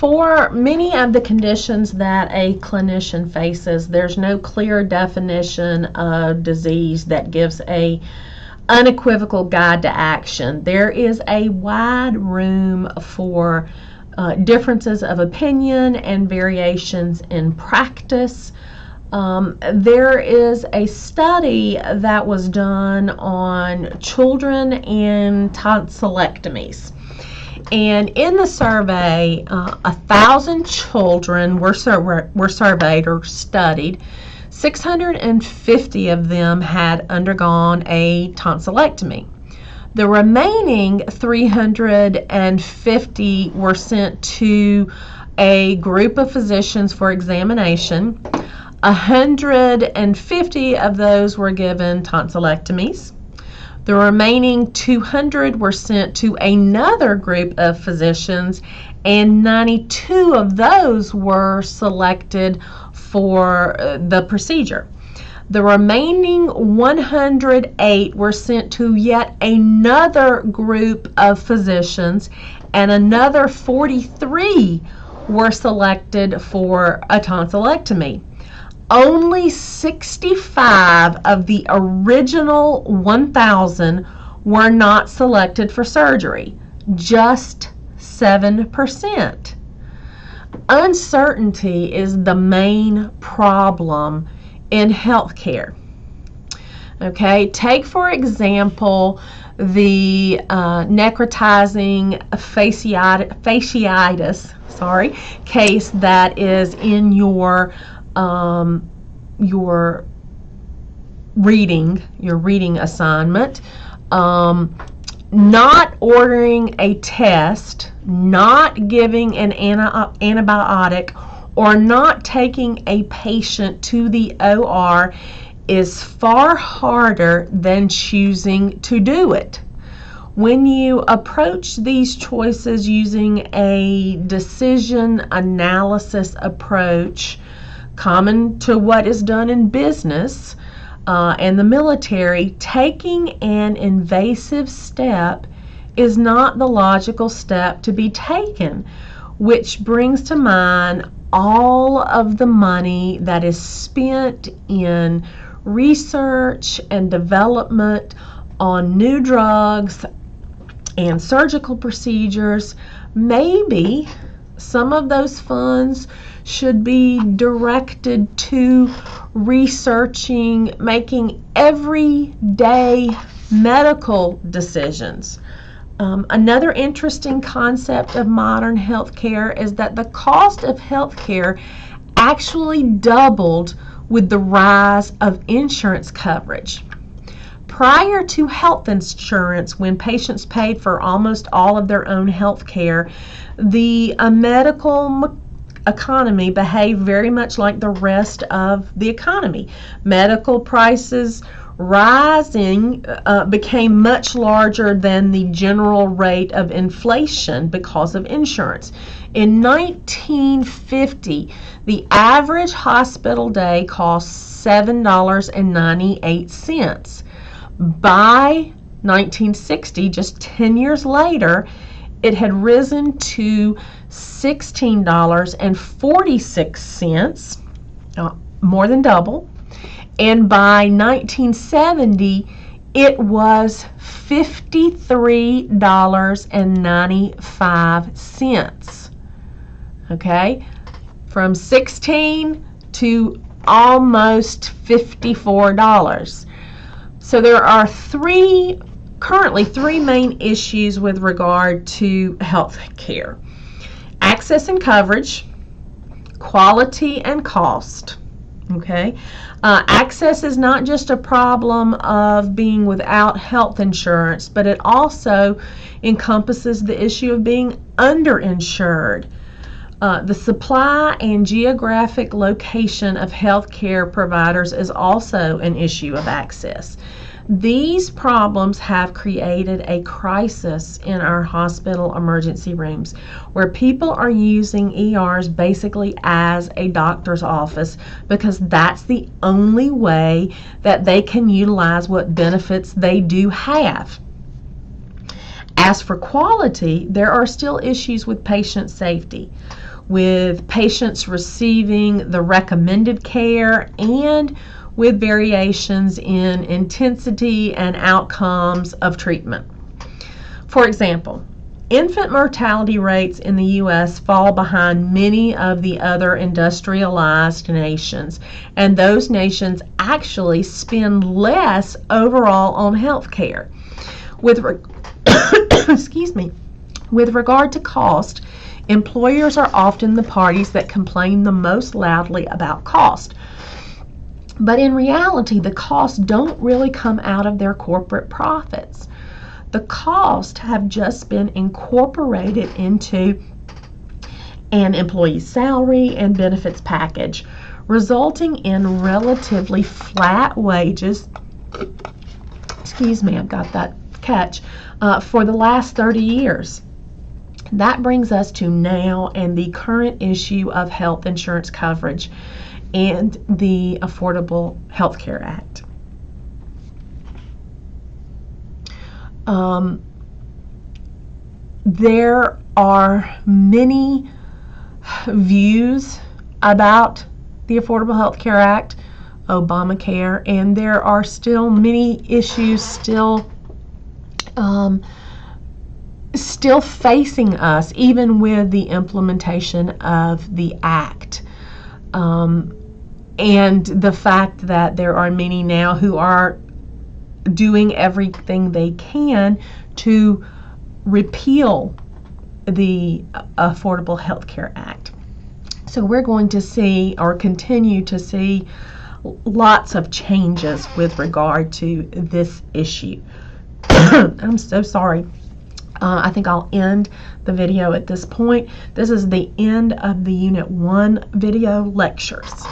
For many of the conditions that a clinician faces, there's no clear definition of disease that gives a unequivocal guide to action. There is a wide room for differences of opinion and variations in practice. There is a study that was done on children and tonsillectomies. And in the survey, 1,000 children were surveyed or studied. 650 of them had undergone a tonsillectomy. The remaining 350 were sent to a group of physicians for examination. 150 of those were given tonsillectomies. The remaining 200 were sent to another group of physicians, and 92 of those were selected for the procedure. The remaining 108 were sent to yet another group of physicians, and another 43 were selected for a tonsillectomy. Only 65 of the original 1,000 were not selected for surgery, just 7%. Uncertainty is the main problem in healthcare. Okay, take for example the necrotizing fasciitis case that is in your reading assignment. Not ordering a test, not giving an antibiotic, or not taking a patient to the OR is far harder than choosing to do it. When you approach these choices using a decision analysis approach, common to what is done in business and the military, taking an invasive step is not the logical step to be taken, which brings to mind all of the money that is spent in research and development on new drugs and surgical procedures. Maybe some of those funds should be directed to researching, making everyday medical decisions. Another interesting concept of modern healthcare is that the cost of healthcare actually doubled with the rise of insurance coverage. Prior to health insurance, when patients paid for almost all of their own health care, the medical economy behaved very much like the rest of the economy. Medical prices rising became much larger than the general rate of inflation because of insurance. In 1950, the average hospital day cost $7.98. By 1960, just 10 years later, it had risen to $16.46, more than double. And by 1970, it was $53.95. Okay, from 16 to almost $54. So there are currently three main issues with regard to health care: access and coverage, quality and cost. Okay, access is not just a problem of being without health insurance, but it also encompasses the issue of being underinsured. The supply and geographic location of healthcare providers is also an issue of access. These problems have created a crisis in our hospital emergency rooms, where people are using ERs basically as a doctor's office because that's the only way that they can utilize what benefits they do have. As for quality, there are still issues with patient safety. with patients receiving the recommended care and with variations in intensity and outcomes of treatment. For example, infant mortality rates in the U.S. fall behind many of the other industrialized nations, and those nations actually spend less overall on health care. Excuse me. With regard to cost, employers are often the parties that complain the most loudly about cost. But in reality, the costs don't really come out of their corporate profits. The costs have just been incorporated into an employee's salary and benefits package, resulting in relatively flat wages. Excuse me, I've got that catch. For the last 30 years. That brings us to now and the current issue of health insurance coverage and the Affordable Health Care Act. There are many views about the Affordable Health Care Act, Obamacare, and there are still many issues still facing us, even with the implementation of the act. And the fact that there are many now who are doing everything they can to repeal the Affordable Health Care Act. So we're going to see, or continue to see, lots of changes with regard to this issue. I'm so sorry. I think I'll end the video at this point. This is the end of the Unit 1 video lectures.